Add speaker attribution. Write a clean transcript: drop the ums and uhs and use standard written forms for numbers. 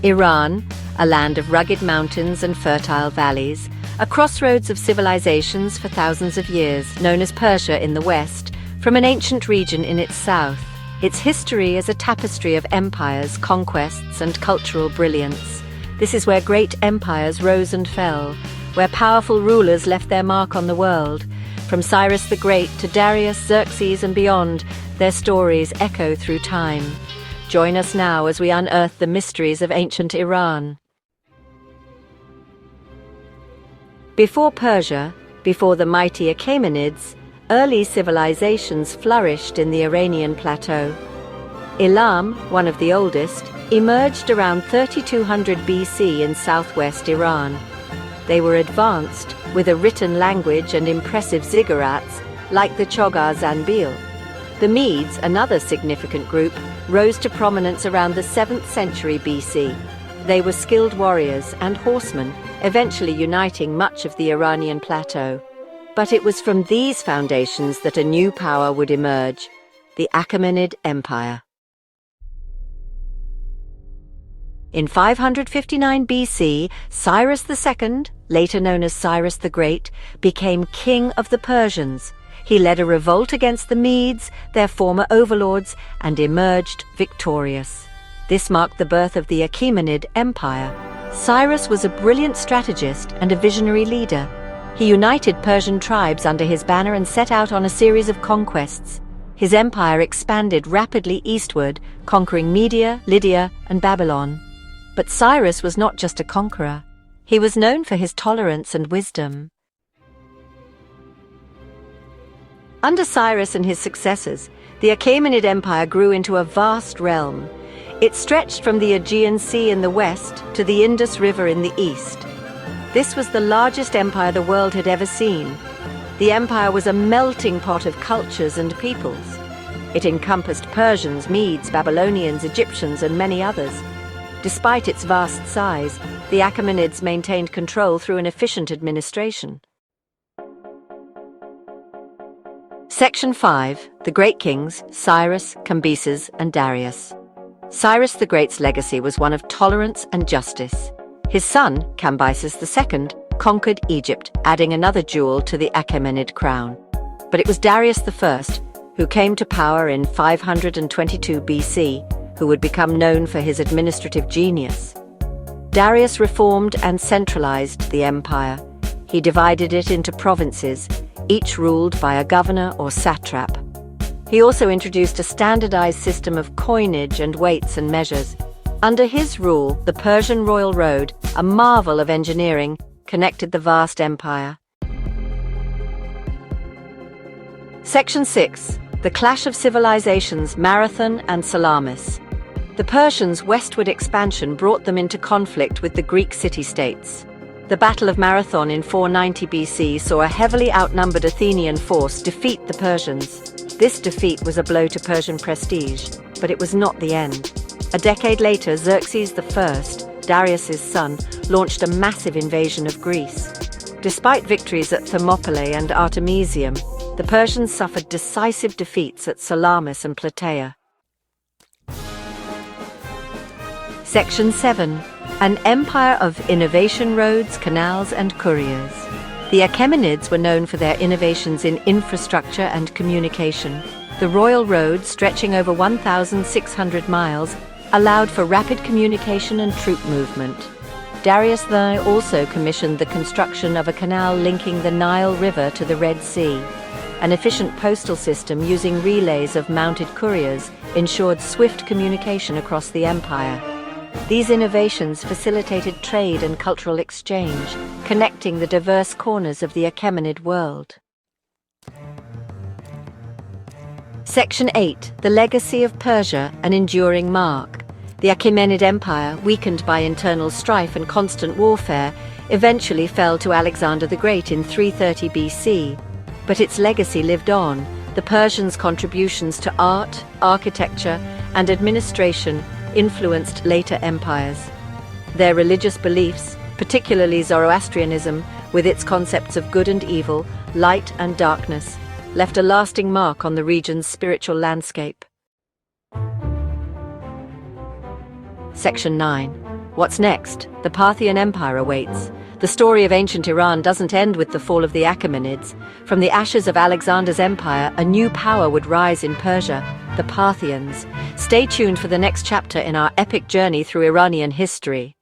Speaker 1: Iran, a land of rugged mountains and fertile valleys, a crossroads of civilizations for thousands of years, known as Persia in the west, from an ancient region in its south. Its history is a tapestry of empires, conquests, and cultural brilliance. This is where great empires rose and fell, where powerful rulers left their mark on the world. From Cyrus the Great to Darius, Xerxes, and beyond, their stories echo through time. Join us now as we unearth the mysteries of ancient Iran. Before Persia, before the mighty Achaemenids, early civilizations flourished in the Iranian plateau. Elam, one of the oldest, emerged around 3200 BC in southwest Iran. They were advanced, with a written language and impressive ziggurats, like the Chogar Zanbil. The Medes, another significant group, rose to prominence around the 7th century BC. They were skilled warriors and horsemen, eventually uniting much of the Iranian plateau. But it was from these foundations that a new power would emerge, the Achaemenid Empire. In 559 BC, Cyrus II, later known as Cyrus the Great, became king of the Persians. He led a revolt against the Medes, their former overlords, and emerged victorious. This marked the birth of the Achaemenid Empire. Cyrus was a brilliant strategist and a visionary leader. He united Persian tribes under his banner and set out on a series of conquests. His empire expanded rapidly eastward, conquering Media, Lydia, and Babylon. But Cyrus was not just a conqueror. He was known for his tolerance and wisdom. Under Cyrus and his successors, the Achaemenid Empire grew into a vast realm. It stretched from the Aegean Sea in the west to the Indus River in the east. This was the largest empire the world had ever seen. The empire was a melting pot of cultures and peoples. It encompassed Persians, Medes, Babylonians, Egyptians, and many others. Despite its vast size, the Achaemenids maintained control through an efficient administration. Section 5. The Great Kings, Cyrus, Cambyses, and Darius. Cyrus the Great's legacy was one of tolerance and justice. His son, Cambyses II, conquered Egypt, adding another jewel to the Achaemenid crown. But it was Darius I, who came to power in 522 BC, who would become known for his administrative genius. Darius reformed and centralized the empire. He divided it into provinces, each ruled by a governor or satrap. He also introduced a standardized system of coinage and weights and measures. Under his rule, the Persian Royal Road, a marvel of engineering, connected the vast empire. Section 6. The Clash of Civilizations, Marathon and Salamis. The Persians' westward expansion brought them into conflict with the Greek city-states. The Battle of Marathon in 490 BC saw a heavily outnumbered Athenian force defeat the Persians. This defeat was a blow to Persian prestige, but it was not the end. A decade later, Xerxes I, Darius's son, launched a massive invasion of Greece. Despite victories at Thermopylae and Artemisium, the Persians suffered decisive defeats at Salamis and Plataea. Section 7. An empire of innovation roads, canals, and couriers. The Achaemenids were known for their innovations in infrastructure and communication. The royal road, stretching over 1,600 miles, allowed for rapid communication and troop movement. Darius I also commissioned the construction of a canal linking the Nile River to the Red Sea. An efficient postal system using relays of mounted couriers ensured swift communication across the empire. These innovations facilitated trade and cultural exchange, connecting the diverse corners of the Achaemenid world. Section 8. The Legacy of Persia, an enduring mark. The Achaemenid Empire, weakened by internal strife and constant warfare, eventually fell to Alexander the Great in 330 BC. But its legacy lived on. The Persians' contributions to art, architecture, and administration influenced later empires. Their religious beliefs, particularly Zoroastrianism, with its concepts of good and evil, light and darkness, left a lasting mark on the region's spiritual landscape. Section 9. What's next? The Parthian Empire awaits. The story of ancient Iran doesn't end with the fall of the Achaemenids. From the ashes of Alexander's empire, a new power would rise in Persia, the Parthians. Stay tuned for the next chapter in our epic journey through Iranian history.